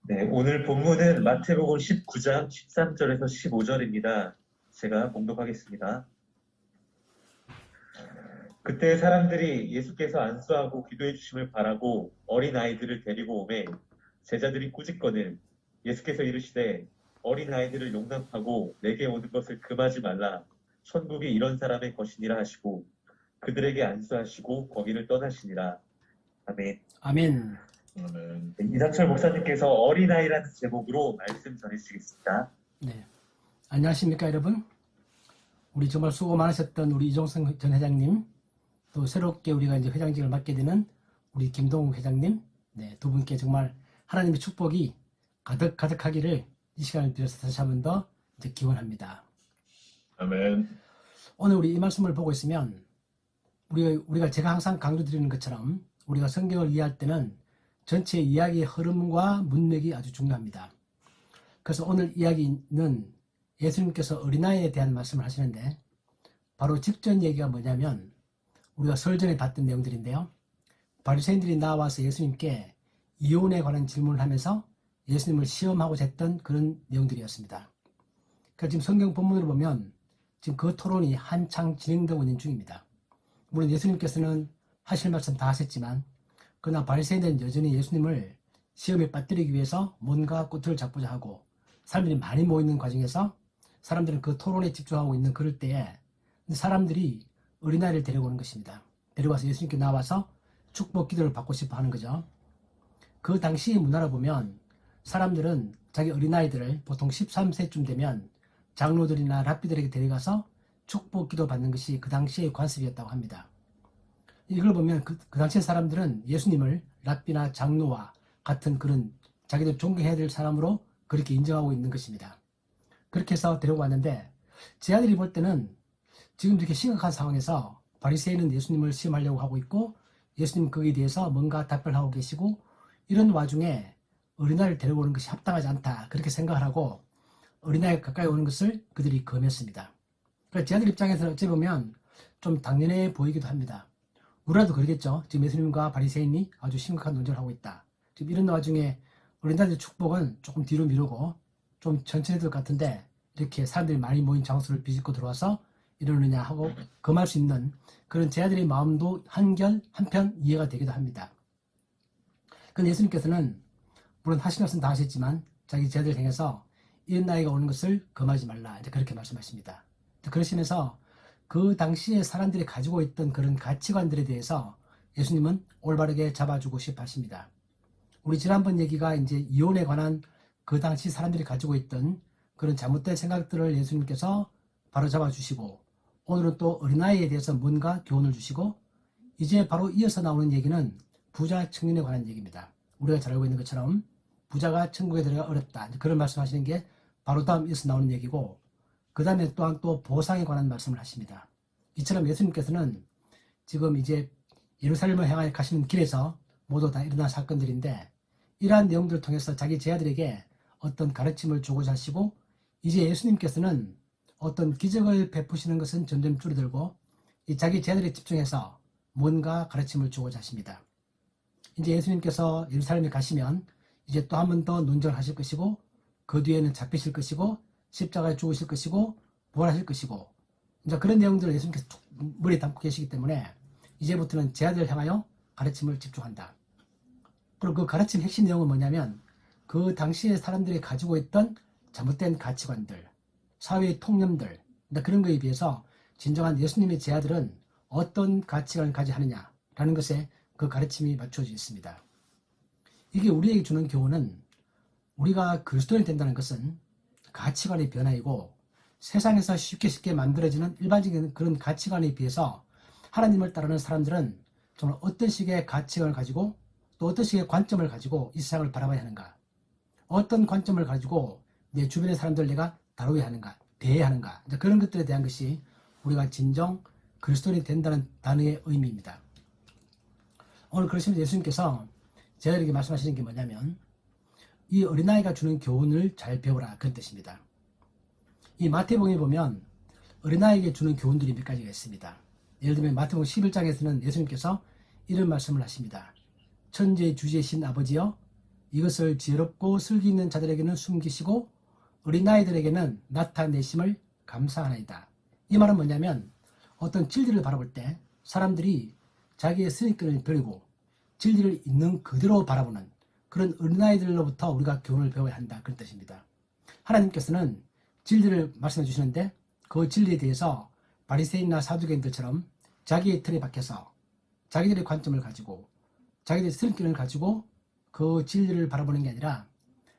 네, 오늘 본문은 마태복음 19장 13절에서 15절입니다. 제가 봉독하겠습니다. 그때 사람들이 예수께서 안수하고 기도해 주심을 바라고 어린아이들을 데리고 오매 제자들이 꾸짖거늘 예수께서 이르시되 어린아이들을 용납하고 내게 오는 것을 금하지 말라. 천국이 이런 사람의 것이니라 하시고 그들에게 안수하시고 거기를 떠나시니라. 아멘. 아멘. 이상철 목사님께서 어린아이라는 제목으로 말씀 전해주시겠습니다. 네. 안녕하십니까, 여러분? 우리 정말 수고 많으셨던 우리 이종성 전 회장님, 또 새롭게 우리가 이제 회장직을 맡게 되는 우리 김동욱 회장님, 네, 두 분께 정말 하나님의 축복이 가득하기를 이 시간을 빌어서 다시 한 번 더 기원합니다. 아멘. 오늘 우리 이 말씀을 보고 있으면 우리가 제가 항상 강조드리는 것처럼 우리가 성경을 이해할 때는 전체 이야기의 흐름과 문맥이 아주 중요합니다. 그래서 오늘 이야기는 예수님께서 어린아이에 대한 말씀을 하시는데 바로 직전 얘기가 뭐냐면 우리가 설전에 봤던 내용들인데요. 바리새인들이 나와서 예수님께 이혼에 관한 질문을 하면서 예수님을 시험하고자 했던 그런 내용들이었습니다. 그러니까 지금 성경 본문을 보면 지금 그 토론이 한창 진행되고 있는 중입니다. 물론 예수님께서는 하실 말씀 다 하셨지만 그러나 바리새인들은 여전히 예수님을 시험에 빠뜨리기 위해서 뭔가 꼬투리를 잡고자 하고 사람들이 많이 모이는 과정에서 사람들은 그 토론에 집중하고 있는 그럴 때에 사람들이 어린아이를 데려오는 것입니다. 데려와서 예수님께 나와서 축복 기도를 받고 싶어 하는 거죠. 그 당시의 문화를 보면 사람들은 자기 어린아이들을 보통 13세쯤 되면 장로들이나 랍비들에게 데려가서 축복 기도 받는 것이 그 당시의 관습이었다고 합니다. 이걸 보면 그 당시의 사람들은 예수님을 랍비나 장로와 같은 그런 자기들 존경해야 될 사람으로 그렇게 인정하고 있는 것입니다. 그렇게 해서 데려왔는데 제 아들이 볼 때는 지금 이렇게 심각한 상황에서 바리새인은 예수님을 시험하려고 하고 있고 예수님 거기에 대해서 뭔가 답변하고 계시고 이런 와중에 어린아이를 데려오는 것이 합당하지 않다 그렇게 생각을 하고 어린아이가 가까이 오는 것을 그들이 금했습니다. 그래서 제 아들 입장에서는 어찌 보면 좀 당연해 보이기도 합니다. 우리라도 그러겠죠. 지금 예수님과 바리새인이 아주 심각한 논쟁을 하고 있다. 지금 이런 와중에 어린아이들 축복은 조금 뒤로 미루고 좀 천천히 될 것 같은데 이렇게 사람들이 많이 모인 장소를 비집고 들어와서 이러느냐 하고 금할 수 있는 그런 제 아들의 마음도 한편 이해가 되기도 합니다. 그런데 예수님께서는 물론 하신 것은 다 하셨지만 자기 제 아들을 향해서 이런 나이가 오는 것을 금하지 말라 이제 그렇게 말씀하십니다. 그러시면서 그 당시에 사람들이 가지고 있던 그런 가치관들에 대해서 예수님은 올바르게 잡아주고 싶어 하십니다. 우리 지난번 얘기가 이제 이혼에 관한 그 당시 사람들이 가지고 있던 그런 잘못된 생각들을 예수님께서 바로 잡아주시고 오늘은 또 어린아이에 대해서 뭔가 교훈을 주시고 이제 바로 이어서 나오는 얘기는 부자 청년에 관한 얘기입니다. 우리가 잘 알고 있는 것처럼 부자가 천국에 들어가 어렵다 그런 말씀하시는 게 바로 다음 이어서 나오는 얘기고 그 다음에 또한 또 보상에 관한 말씀을 하십니다. 이처럼 예수님께서는 지금 이제 예루살렘을 향하여 가시는 길에서 모두 다 일어난 사건들인데 이러한 내용들을 통해서 자기 제자들에게 어떤 가르침을 주고자 하시고 이제 예수님께서는 어떤 기적을 베푸시는 것은 점점 줄어들고 자기 제자들에 집중해서 뭔가 가르침을 주고자 하십니다. 이제 예수님께서 예루살렘에 가시면 이제 또 한 번 더 논쟁을 하실 것이고 그 뒤에는 잡히실 것이고 십자가에 죽으실 것이고 부활하실 것이고 이제 그런 내용들을 예수님께서 툭 머리에 담고 계시기 때문에 이제부터는 제자들을 향하여 가르침을 집중한다. 그리고 그 가르침 핵심 내용은 뭐냐면 그 당시에 사람들이 가지고 있던 잘못된 가치관들, 사회의 통념들 그런 거에 비해서 진정한 예수님의 제자들은 어떤 가치관을 가져야 하느냐라는 것에 그 가르침이 맞춰져 있습니다. 이게 우리에게 주는 교훈은 우리가 그리스도인이 된다는 것은 가치관의 변화이고 세상에서 쉽게 만들어지는 일반적인 그런 가치관에 비해서 하나님을 따르는 사람들은 정말 어떤 식의 가치관을 가지고 또 어떤 식의 관점을 가지고 이 세상을 바라봐야 하는가, 어떤 관점을 가지고 내 주변의 사람들을 내가 다루어야 하는가, 대해야 하는가 그런 것들에 대한 것이 우리가 진정 그리스도인이 된다는 단어의 의미입니다. 오늘 그러시면서 예수님께서 제자들에게 말씀하시는 게 뭐냐면 이 어린아이가 주는 교훈을 잘 배우라 그런 뜻입니다. 이 마태복음에 보면 어린아이에게 주는 교훈들이 몇 가지가 있습니다. 예를 들면 마태복음 11장에서는 예수님께서 이런 말씀을 하십니다. 천지의 주제신 아버지여 이것을 지혜롭고 슬기 있는 자들에게는 숨기시고 어린아이들에게는 나타내심을 감사하나이다. 이 말은 뭐냐면 어떤 진리를 바라볼 때 사람들이 자기의 선입견을 버리고 진리를 있는 그대로 바라보는 그런 어린아이들로부터 우리가 교훈을 배워야 한다. 그런 뜻입니다. 하나님께서는 진리를 말씀해 주시는데 그 진리에 대해서 바리새인이나 사두개인들처럼 자기의 틀에 박혀서 자기들의 관점을 가지고 자기들의 선입견을 가지고 그 진리를 바라보는 게 아니라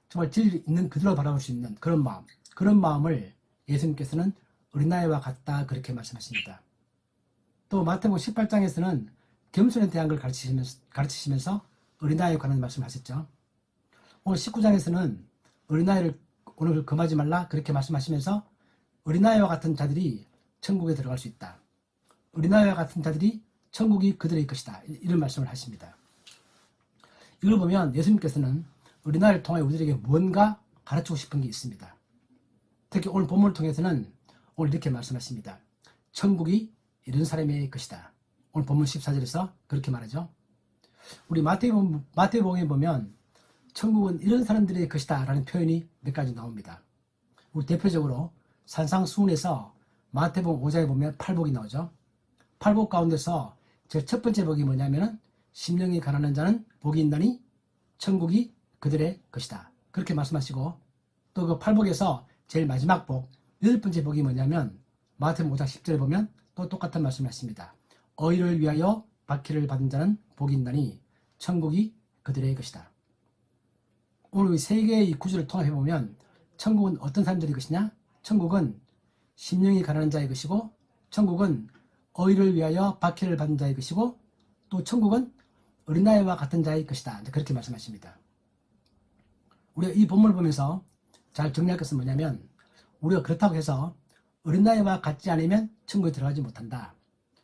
정말 진리를 있는 그대로 바라볼 수 있는 그런 마음을 예수님께서는 어린아이와 같다 그렇게 말씀하십니다. 또 마태복음 18장에서는 겸손에 대한 걸 가르치시면서 어린아이에 관한 말씀하셨죠. 오늘 19장에서는 어린아이를 오늘 금하지 말라 그렇게 말씀하시면서 어린아이와 같은 자들이 천국에 들어갈 수 있다. 어린아이와 같은 자들이 천국이 그들의 것이다. 이런 말씀을 하십니다. 이걸 보면 예수님께서는 어린아이를 통해 우리들에게 뭔가 가르치고 싶은 게 있습니다. 특히 오늘 본문을 통해서는 오늘 이렇게 말씀하십니다. 천국이 이런 사람의 것이다. 오늘 본문 14절에서 그렇게 말하죠. 우리 마태복음에 보면 천국은 이런 사람들의 것이다 라는 표현이 몇 가지 나옵니다. 우리 대표적으로 산상수훈에서 마태복음 5장에 보면 팔복이 나오죠. 팔복 가운데서 제 첫 번째 복이 뭐냐면은 심령이 가난한 자는 복이 있나니 천국이 그들의 것이다. 그렇게 말씀하시고 또 그 팔복에서 제일 마지막 복, 여덟 번째 복이 뭐냐면 마태복음 5장 10절에 보면 또 똑같은 말씀을 하십니다. 어의를 위하여 박해를 받은 자는 복이 있나니 천국이 그들의 것이다. 오늘 세 개의 이 구절을 통합해보면 천국은 어떤 사람들의 것이냐? 천국은 심령이 가난한 자의 것이고 천국은 어의를 위하여 박해를 받은 자의 것이고 또 천국은 어린아이와 같은 자의 것이다. 그렇게 말씀하십니다. 우리가 이 본문을 보면서 잘 정리할 것은 뭐냐면 우리가 그렇다고 해서 어린아이와 같지 않으면 천국에 들어가지 못한다.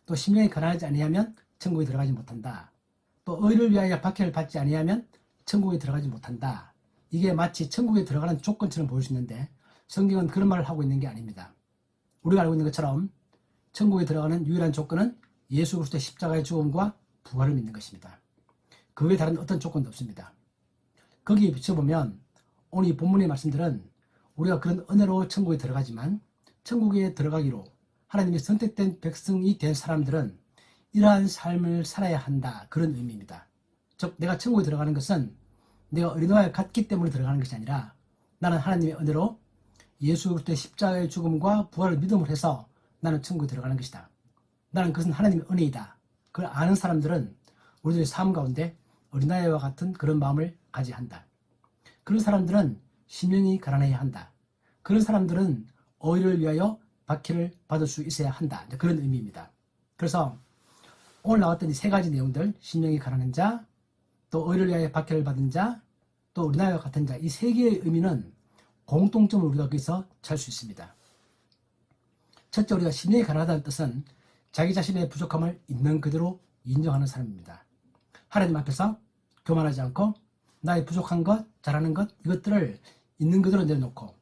또 심령이 가난하지 아니하면 천국에 들어가지 못한다. 또 어의를 위하여 박해를 받지 아니하면 천국에 들어가지 못한다. 이게 마치 천국에 들어가는 조건처럼 보일 수 있는데 성경은 그런 말을 하고 있는 게 아닙니다. 우리가 알고 있는 것처럼 천국에 들어가는 유일한 조건은 예수 그리스도의 십자가의 죽음과 부활을 믿는 것입니다. 그 외에 다른 어떤 조건도 없습니다. 거기에 비춰보면 오늘 이 본문의 말씀들은 우리가 그런 은혜로 천국에 들어가지만 천국에 들어가기로 하나님의 선택된 백성이 된 사람들은 이러한 삶을 살아야 한다. 그런 의미입니다. 즉 내가 천국에 들어가는 것은 내가 어린아이와 같기 때문에 들어가는 것이 아니라 나는 하나님의 은혜로 예수 그리스도의 십자가의 죽음과 부활을 믿음으로 해서 나는 천국에 들어가는 것이다. 나는 그것은 하나님의 은혜이다. 그걸 아는 사람들은 우리들의 삶 가운데 어린아이와 같은 그런 마음을 가져야 한다. 그런 사람들은 심령이 가난해야 한다. 그런 사람들은 어의를 위하여 박해를 받을 수 있어야 한다. 그런 의미입니다. 그래서 오늘 나왔던 이 세 가지 내용들, 심령이 가난한 자, 또 어의를 위하여 박해를 받은 자, 또 어린아이와 같은 자, 이 세 개의 의미는 공통점을 우리가 거기서 찾을 수 있습니다. 첫째, 우리가 심령이 가난하다는 뜻은 자기 자신의 부족함을 있는 그대로 인정하는 사람입니다. 하나님 앞에서 교만하지 않고 나의 부족한 것, 잘하는 것, 이것들을 있는 그대로 내려놓고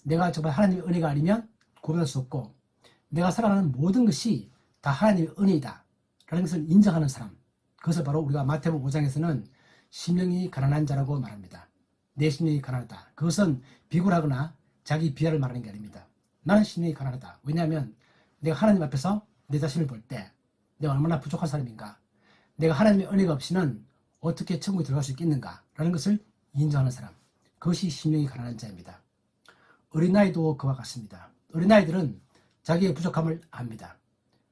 내가 정말 하나님의 은혜가 아니면 구분할 수 없고 내가 살아가는 모든 것이 다 하나님의 은혜이다 라는 것을 인정하는 사람, 그것을 바로 우리가 마태복음 5장에서는 심령이 가난한 자라고 말합니다. 내 심령이 가난하다. 그것은 비굴하거나 자기 비하를 말하는 게 아닙니다. 나는 심령이 가난하다. 왜냐하면 내가 하나님 앞에서 내 자신을 볼 때 내가 얼마나 부족한 사람인가, 내가 하나님의 은혜가 없이는 어떻게 천국에 들어갈 수 있겠는가 라는 것을 인정하는 사람, 그것이 심령이 가난한 자입니다. 어린아이도 그와 같습니다. 어린아이들은 자기의 부족함을 압니다.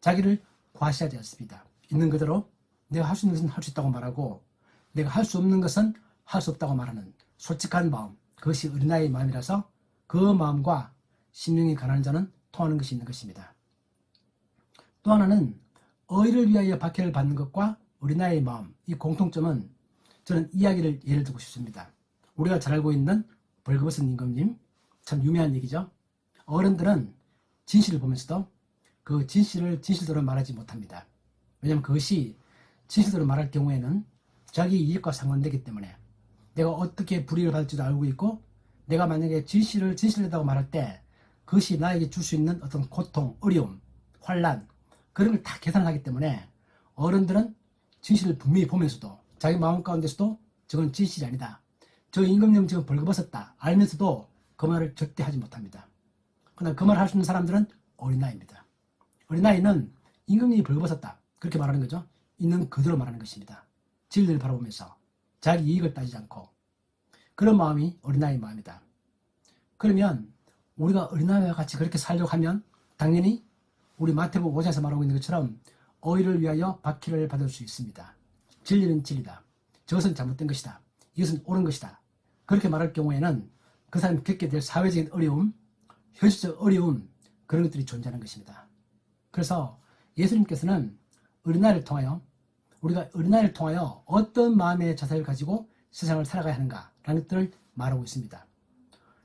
자기를 과시하지 않습니다. 있는 그대로 내가 할 수 있는 것은 할 수 있다고 말하고 내가 할 수 없는 것은 할 수 없다고 말하는 솔직한 마음, 그것이 어린아이의 마음이라서 그 마음과 심령이 가난한 자는 통하는 것이 있는 것입니다. 또 하나는 어의를 위하여 박해를 받는 것과 어린아이의 마음, 이 공통점은 저는 이야기를 예를 들고 싶습니다. 우리가 잘 알고 있는 벌거벗은 임금님, 참 유명한 얘기죠. 어른들은 진실을 보면서도 그 진실을 진실대로 말하지 못합니다. 왜냐하면 그것이 진실대로 말할 경우에는 자기 이익과 상관되기 때문에 내가 어떻게 불이익을 받을지도 알고 있고 내가 만약에 진실을 진실이라고 말할 때 그것이 나에게 줄 수 있는 어떤 고통, 어려움, 환난 그런 걸 다 계산하기 때문에 어른들은 진실을 분명히 보면서도 자기 마음 가운데서도 저건 진실이 아니다. 저 임금님 지금 벌거벗었다 알면서도 그 말을 절대 하지 못합니다. 그러나 그 말을 할 수 있는 사람들은 어린아이입니다. 어린아이는 임금님이 벌거벗었다 그렇게 말하는 거죠. 있는 그대로 말하는 것입니다. 진리를 바라보면서 자기 이익을 따지지 않고 그런 마음이 어린아이의 마음이다. 그러면 우리가 어린아이와 같이 그렇게 살려고 하면 당연히 우리 마태복음 5장에서 말하고 있는 것처럼 의를 위하여 박해를 받을 수 있습니다. 진리는 진리다. 저것은 잘못된 것이다. 이것은 옳은 것이다. 그렇게 말할 경우에는 그 사람이 겪게 될 사회적인 어려움, 현실적 어려움 그런 것들이 존재하는 것입니다. 그래서 예수님께서는 어린아이를 통하여 우리가 어린아이를 통하여 어떤 마음의 자세를 가지고 세상을 살아가야 하는가라는 것들을 말하고 있습니다.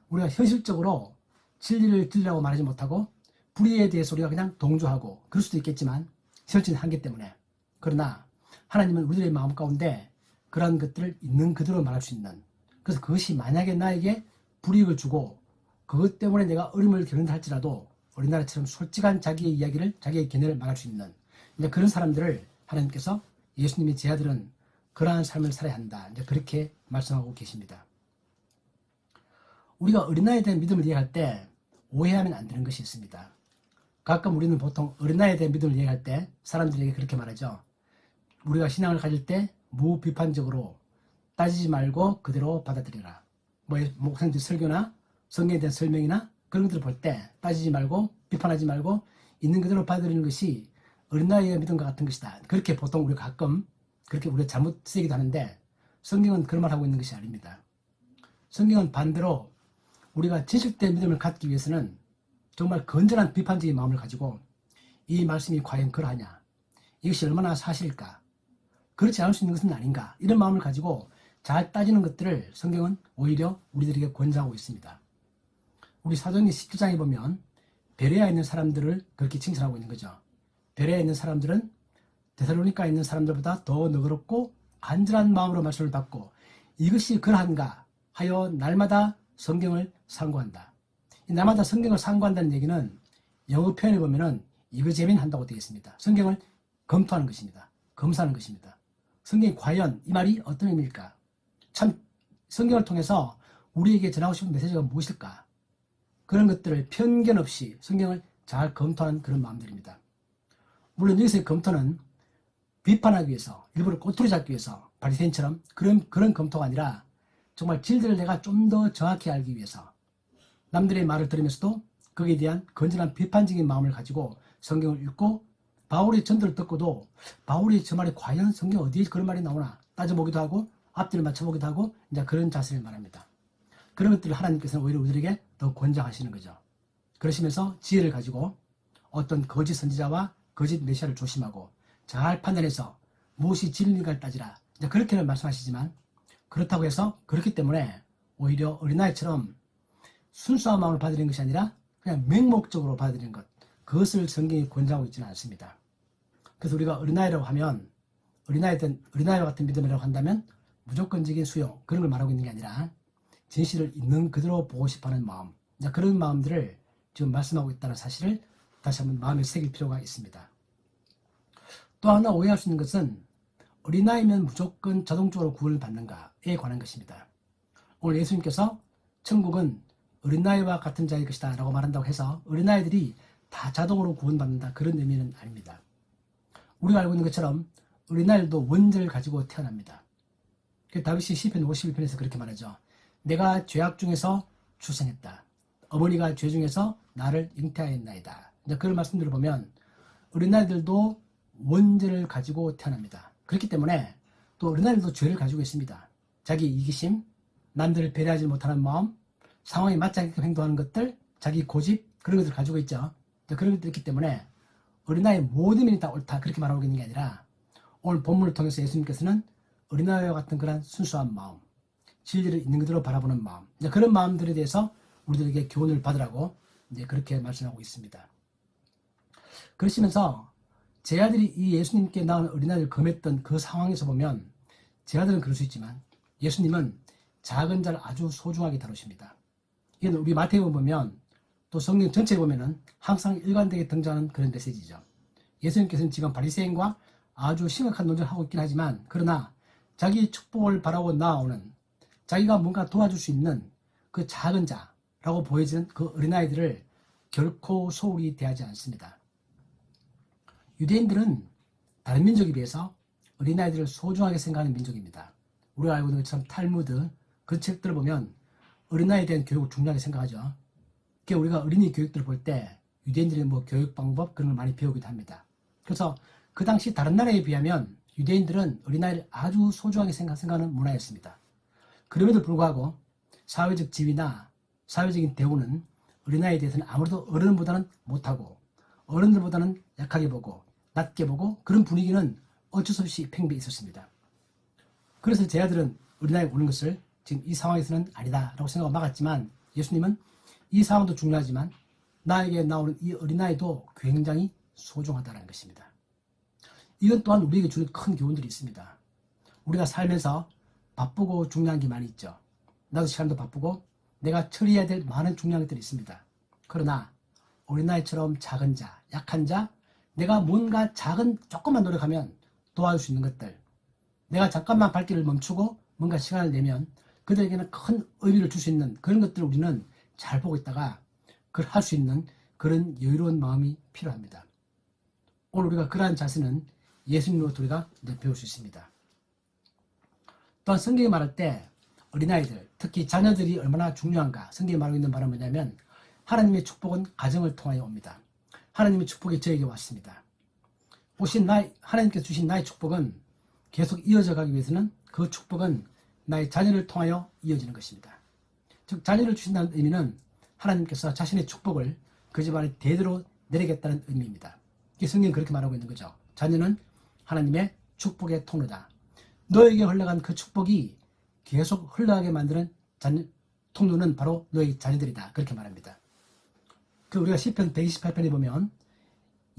우리가 현실적으로 진리를 진리라고 말하지 못하고 불의에 대해서 우리가 그냥 동조하고 그럴 수도 있겠지만 현실적인 한계 때문에 그러나 하나님은 우리들의 마음 가운데 그러한 것들을 있는 그대로 말할 수 있는 그래서 그것이 만약에 나에게 불이익을 주고 그것 때문에 내가 어려움을 겪는다 할지라도 어린아이처럼 솔직한 자기의 이야기를 자기의 견해를 말할 수 있는 이제 그런 사람들을 하나님께서 예수님의 제자들은 그러한 삶을 살아야 한다. 이제 그렇게 말씀하고 계십니다. 우리가 어린아이에 대한 믿음을 이해할 때 오해하면 안 되는 것이 있습니다. 가끔 우리는 보통 어린아이에 대한 믿음을 이해할 때 사람들에게 그렇게 말하죠. 우리가 신앙을 가질 때 무비판적으로 따지지 말고 그대로 받아들여라. 목사님들 설교나 성경에 대한 설명이나 그런 것들을 볼 때 따지지 말고 비판하지 말고 있는 그대로 받아들이는 것이 어린아이의 믿음과 같은 것이다. 그렇게 보통 우리가 가끔 그렇게 우리가 잘못 쓰기도 하는데 성경은 그런 말 하고 있는 것이 아닙니다. 성경은 반대로 우리가 지식된 믿음을 갖기 위해서는 정말 건전한 비판적인 마음을 가지고 이 말씀이 과연 그러하냐 이것이 얼마나 사실일까 그렇지 않을 수 있는 것은 아닌가 이런 마음을 가지고 잘 따지는 것들을 성경은 오히려 우리들에게 권장하고 있습니다. 우리 사도행전 17장에 보면 베레아에 있는 사람들을 그렇게 칭찬하고 있는 거죠. 베레아에 있는 사람들은 데살로니가에 있는 사람들보다 더 너그럽고 안전한 마음으로 말씀을 받고 이것이 그러한가 하여 날마다 성경을 상고한다. 날마다 성경을 상고한다는 얘기는 영어 표현에 보면은 이거제민 한다고 되어 있습니다. 성경을 검토하는 것입니다. 검사하는 것입니다. 성경이 과연 이 말이 어떤 의미일까? 참 성경을 통해서 우리에게 전하고 싶은 메시지가 무엇일까? 그런 것들을 편견 없이 성경을 잘 검토하는 그런 마음들입니다. 물론 여기서의 검토는 비판하기 위해서 일부러 꼬투리 잡기 위해서 바리새인처럼 그런 검토가 아니라 정말 진리를 내가 좀 더 정확히 알기 위해서 남들의 말을 들으면서도 거기에 대한 건전한 비판적인 마음을 가지고 성경을 읽고 바울의 전도를 듣고도 바울이 저 말이 과연 성경 어디에 그런 말이 나오나 따져보기도 하고 앞뒤를 맞춰보기도 하고 이제 그런 자세를 말합니다. 그런 것들을 하나님께서는 오히려 우리에게 더 권장하시는 거죠. 그러시면서 지혜를 가지고 어떤 거짓 선지자와 거짓 메시아를 조심하고 잘 판단해서 무엇이 진리인가를 따지라 이제 그렇게는 말씀하시지만 그렇다고 해서 그렇기 때문에 오히려 어린아이처럼 순수한 마음을 받아들이는 것이 아니라 그냥 맹목적으로 받아들이는 것 그것을 성경이 권장하고 있지는 않습니다. 그래서 우리가 어린아이라고 하면 어린아이와 같은 믿음이라고 한다면 무조건적인 수용 그런 걸 말하고 있는 게 아니라 진실을 있는 그대로 보고 싶어하는 마음 그런 마음들을 지금 말씀하고 있다는 사실을 다시 한번 마음에 새길 필요가 있습니다. 또 하나 오해할 수 있는 것은 어린아이면 무조건 자동적으로 구원을 받는가에 관한 것입니다. 오늘 예수님께서 천국은 어린아이와 같은 자일 것이다 라고 말한다고 해서 어린아이들이 다 자동으로 구원받는다 그런 의미는 아닙니다. 우리가 알고 있는 것처럼 어린아이들도 원죄를 가지고 태어납니다. 다윗이 시편 51편에서 그렇게 말하죠. 내가 죄악 중에서 출생했다. 어머니가 죄 중에서 나를 잉태하였나이다. 그런 말씀들을 보면 어린아이들도 원죄를 가지고 태어납니다. 그렇기 때문에 또 어린아이들도 죄를 가지고 있습니다. 자기 이기심, 남들을 배려하지 못하는 마음, 상황에 맞지 않게 행동하는 것들, 자기 고집 그런 것들을 가지고 있죠. 그런 것들이 있기 때문에 어린아이의 모든 면이 다 옳다 그렇게 말하고 있는 게 아니라 오늘 본문을 통해서 예수님께서는 어린아이와 같은 그런 순수한 마음, 진리를 있는 그대로 바라보는 마음 그런 마음들에 대해서 우리들에게 교훈을 받으라고 이제 그렇게 말씀하고 있습니다. 그러시면서 제 아들이 이 예수님께 낳은 어린아이를 검했던 그 상황에서 보면 제 아들은 그럴 수 있지만 예수님은 작은 자를 아주 소중하게 다루십니다. 이건 우리 마태복음 보면 또 성경 전체에 보면은 항상 일관되게 등장하는 그런 메시지죠. 예수님께서는 지금 바리새인과 아주 심각한 논쟁을 하고 있긴 하지만 그러나 자기 축복을 바라고 나아오는 자기가 뭔가 도와줄 수 있는 그 작은 자라고 보여지는 그 어린아이들을 결코 소홀히 대하지 않습니다. 유대인들은 다른 민족에 비해서 어린아이들을 소중하게 생각하는 민족입니다. 우리가 알고 있는 것처럼 탈무드 그 책들을 보면 어린아이에 대한 교육을 중요하게 생각하죠. 그러니까 우리가 어린이 교육들을 볼 때 유대인들의 뭐 교육 방법 그런 걸 많이 배우기도 합니다. 그래서 그 당시 다른 나라에 비하면 유대인들은 어린아이를 아주 소중하게 생각하는 문화였습니다. 그럼에도 불구하고 사회적 지위나 사회적인 대우는 어린아이에 대해서는 아무래도 어른보다는 못하고 어른들보다는 약하게 보고 낮게 보고 그런 분위기는 어쩔 수 없이 팽배해 있었습니다. 그래서 제 아들은 어린아이가 오는 것을 지금 이 상황에서는 아니다라고 생각하고 막았지만 예수님은 이 상황도 중요하지만 나에게 나오는 이 어린아이도 굉장히 소중하다는 것입니다. 이건 또한 우리에게 주는 큰 교훈들이 있습니다. 우리가 살면서 바쁘고 중요한 게 많이 있죠. 나도 시간도 바쁘고 내가 처리해야 될 많은 중요한 것들이 있습니다. 그러나 어린아이처럼 작은 자, 약한 자, 내가 뭔가 작은 조금만 노력하면 도와줄 수 있는 것들, 내가 잠깐만 발길을 멈추고 뭔가 시간을 내면 그들에게는 큰 의미를 줄 수 있는 그런 것들을 우리는 잘 보고 있다가 그걸 할 수 있는 그런 여유로운 마음이 필요합니다. 오늘 우리가 그러한 자세는 예수님으로부터 우리가 배울 수 있습니다. 또한 성경이 말할 때 어린아이들, 특히 자녀들이 얼마나 중요한가 성경이 말하고 있는 바는 뭐냐면 하나님의 축복은 가정을 통하여 옵니다. 하나님의 축복이 저에게 왔습니다. 하나님께서 주신 나의 축복은 계속 이어져 가기 위해서는 그 축복은 나의 자녀를 통하여 이어지는 것입니다. 즉 자녀를 주신다는 의미는 하나님께서 자신의 축복을 그 집안에 대대로 내리겠다는 의미입니다. 성경은 그렇게 말하고 있는 거죠. 자녀는 하나님의 축복의 통로다. 너에게 흘러간 그 축복이 계속 흘러가게 만드는 통로는 바로 너의 자녀들이다. 그렇게 말합니다. 우리가 시편 128편에 보면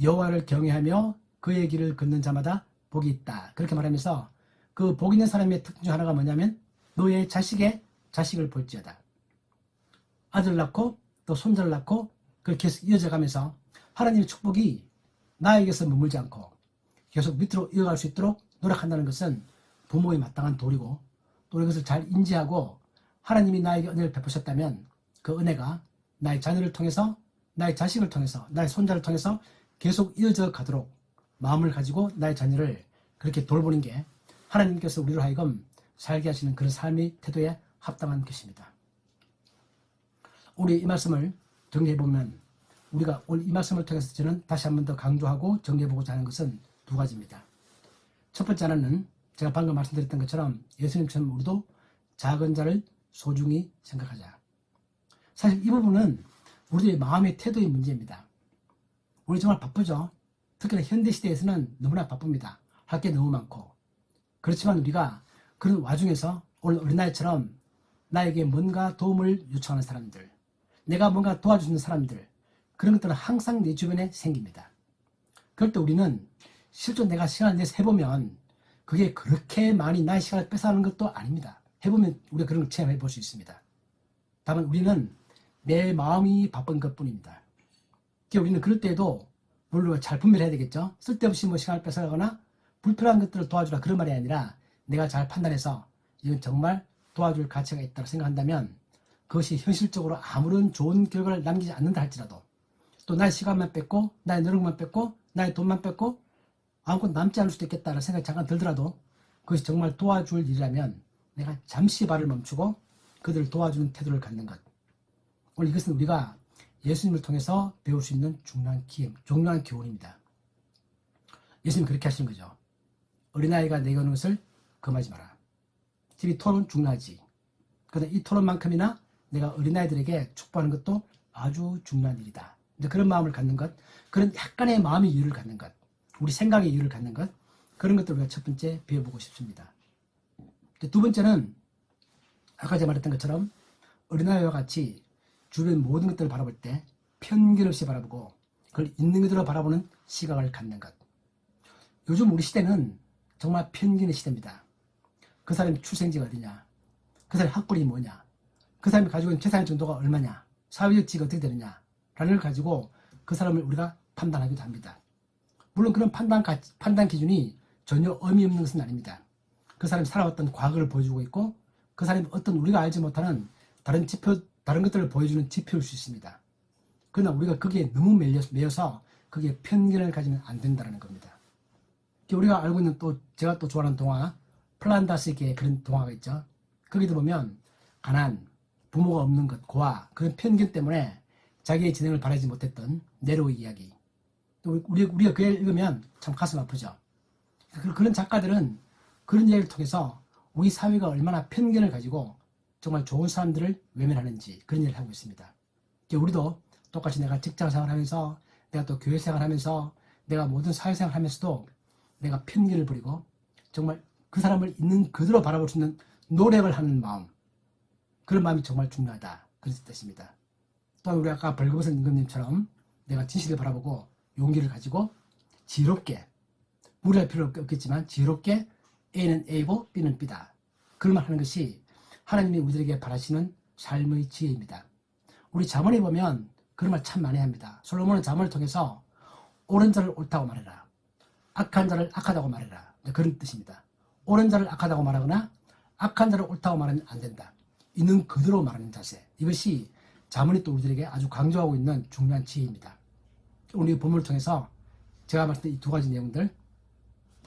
여호와를 경외하며 그의 길을 걷는 자마다 복이 있다. 그렇게 말하면서 그 복 있는 사람의 특징 중 하나가 뭐냐면 너의 자식의 자식을 볼지어다. 아들을 낳고 또 손자를 낳고 그걸 계속 이어져 가면서 하나님의 축복이 나에게서 머물지 않고 계속 밑으로 이어갈 수 있도록 노력한다는 것은 부모의 마땅한 도리고 또 이것을 잘 인지하고 하나님이 나에게 은혜를 베푸셨다면 그 은혜가 나의 자녀를 통해서 나의 자식을 통해서 나의 손자를 통해서 계속 이어져 가도록 마음을 가지고 나의 자녀를 그렇게 돌보는 게 하나님께서 우리로 하여금 살게 하시는 그런 삶의 태도에 합당한 것입니다. 오늘 이 말씀을 정리해보면 우리가 오늘 이 말씀을 통해서 저는 다시 한 번 더 강조하고 정리해보고자 하는 것은 두 가지입니다. 첫 번째 하나는 제가 방금 말씀드렸던 것처럼 예수님처럼 우리도 작은 자를 소중히 생각하자. 사실 이 부분은 우리의 마음의 태도의 문제입니다. 우리 정말 바쁘죠. 특히나 현대시대에서는 너무나 바쁩니다. 할 게 너무 많고. 그렇지만 우리가 그런 와중에서 오늘 어린아이처럼 나에게 뭔가 도움을 요청하는 사람들, 내가 뭔가 도와주는 사람들, 그런 것들은 항상 내 주변에 생깁니다. 그럴 때 우리는 실제 내가 시간을 내서 해보면 그게 그렇게 많이 나의 시간을 뺏어가는 것도 아닙니다. 해보면 우리가 그런 걸 체험해 볼 수 있습니다. 다만 우리는 내 마음이 바쁜 것 뿐입니다. 우리는 그럴 때에도 물론 잘 분별해야 되겠죠. 쓸데없이 시간을 뺏어가거나 불필요한 것들을 도와주라 그런 말이 아니라 내가 잘 판단해서 이건 정말 도와줄 가치가 있다고 생각한다면 그것이 현실적으로 아무런 좋은 결과를 남기지 않는다 할지라도 또 나의 시간만 뺏고 나의 노력만 뺏고 나의 돈만 뺏고 아무것도 남지 않을 수도 있겠다는 생각이 잠깐 들더라도 그것이 정말 도와줄 일이라면 내가 잠시 발을 멈추고 그들을 도와주는 태도를 갖는 것. 오늘 이것은 우리가 예수님을 통해서 배울 수 있는 중요한 교훈입니다. 예수님 그렇게 하시는 거죠. 어린아이가 내게 오는 것을 금하지 마라. 이 토론 중요하지. 그런데 이 토론만큼이나 내가 어린아이들에게 축복하는 것도 아주 중요한 일이다. 그런 마음을 갖는 것, 그런 약간의 마음의 여유를 갖는 것, 우리 생각의 여유를 갖는 것, 그런 것들을 우리가 첫 번째 배워보고 싶습니다. 두 번째는 아까 제가 말했던 것처럼 어린아이와 같이 주변 모든 것들을 바라볼 때 편견 없이 바라보고 그걸 있는 그대로 바라보는 시각을 갖는 것. 요즘 우리 시대는 정말 편견의 시대입니다. 그 사람의 출생지가 어디냐, 그 사람의 학벌이 뭐냐, 그 사람이 가지고 있는 재산 정도가 얼마냐, 사회적 지위가 어떻게 되느냐 라는 걸 가지고 그 사람을 우리가 판단하기도 합니다. 물론 그런 판단 기준이 전혀 의미 없는 것은 아닙니다. 그 사람이 살아왔던 과거를 보여주고 있고 그 사람이 어떤 우리가 알지 못하는 다른 것들을 보여주는 지표일 수 있습니다. 그러나 우리가 거기에 너무 매여서 거기에 편견을 가지면 안 된다는 겁니다. 우리가 알고 있는 또 제가 또 좋아하는 동화 플란다스의 그런 동화가 있죠. 거기도 보면 가난, 부모가 없는 것, 고아 그런 편견 때문에 자기의 진행을 바라지 못했던 네로의 이야기. 우리가 그 읽으면 참 가슴 아프죠. 그런 작가들은 그런 이야기를 통해서 우리 사회가 얼마나 편견을 가지고 정말 좋은 사람들을 외면하는지 그런 일을 하고 있습니다. 우리도 똑같이 내가 직장생활 하면서 내가 또 교회생활 하면서 내가 모든 사회생활 하면서도 내가 편견을 부리고 정말 그 사람을 있는 그대로 바라볼 수 있는 노력을 하는 마음, 그런 마음이 정말 중요하다 그런 뜻입니다. 또한 우리 아까 벌거벗은 임금님처럼 내가 진실을 바라보고 용기를 가지고 지혜롭게, 무리할 필요 없겠지만 지혜롭게 A는 A고 B는 B다 그런 말 하는 것이 하나님이 우리들에게 바라시는 삶의 지혜입니다. 우리 잠언에 보면 그런 말 참 많이 합니다. 솔로몬은 잠언을 통해서 옳은 자를 옳다고 말해라, 악한 자를 악하다고 말해라, 그런 뜻입니다. 옳은 자를 악하다고 말하거나 악한 자를 옳다고 말하면 안 된다. 있는 그대로 말하는 자세, 이것이 잠언이 또 우리들에게 아주 강조하고 있는 중요한 지혜입니다. 오늘 본문을 통해서 제가 말씀드린 이 두 가지 내용들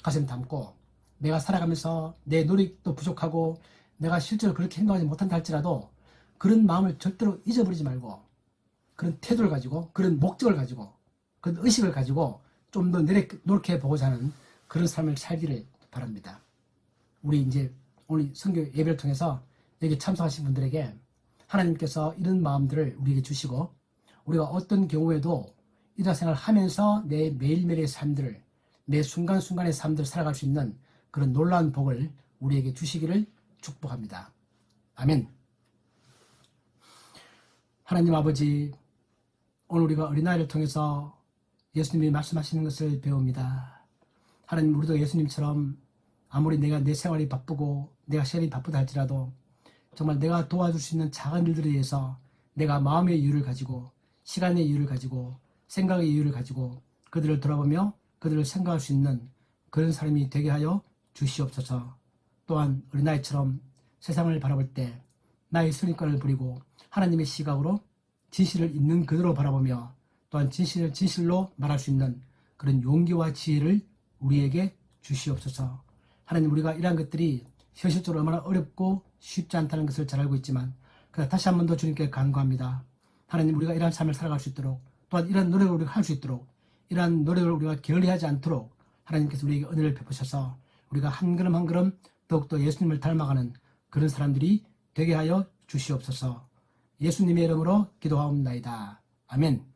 가슴에 담고 내가 살아가면서 내 노력도 부족하고 내가 실제로 그렇게 행동하지 못한다 할지라도 그런 마음을 절대로 잊어버리지 말고 그런 태도를 가지고 그런 목적을 가지고 그런 의식을 가지고 좀 더 노력해 보고자 하는 그런 삶을 살기를 바랍니다. 우리 이제 오늘 선교 예배를 통해서 여기 참석하신 분들에게 하나님께서 이런 마음들을 우리에게 주시고 우리가 어떤 경우에도 일상생활을 하면서 내 매일매일의 삶들을 매 순간순간의 삶들을 살아갈 수 있는 그런 놀라운 복을 우리에게 주시기를 축복합니다. 아멘. 하나님 아버지, 오늘 우리가 어린아이를 통해서 예수님이 말씀하시는 것을 배웁니다. 하나님, 우리도 예수님처럼 아무리 내 생활이 바쁘고 내가 시간이 바쁘다 할지라도 정말 내가 도와줄 수 있는 작은 일들에 대해서 내가 마음의 이유를 가지고 시간의 이유를 가지고 생각의 이유를 가지고 그들을 돌아보며 그들을 생각할 수 있는 그런 사람이 되게 하여 주시옵소서. 또한 어린아이처럼 세상을 바라볼 때 나의 선입관을 버리고 하나님의 시각으로 진실을 있는 그대로 바라보며 또한 진실을 진실로 말할 수 있는 그런 용기와 지혜를 우리에게 주시옵소서. 하나님, 우리가 이러한 것들이 현실적으로 얼마나 어렵고 쉽지 않다는 것을 잘 알고 있지만 그러나 다시 한 번 더 주님께 간구합니다. 하나님, 우리가 이러한 삶을 살아갈 수 있도록 또한 이러한 노력을 우리가 할 수 있도록 이러한 노력을 우리가 게을리하지 않도록 하나님께서 우리에게 은혜를 베푸셔서 우리가 한 걸음 한 걸음 더욱더 예수님을 닮아가는 그런 사람들이 되게 하여 주시옵소서. 예수님의 이름으로 기도하옵나이다. 아멘.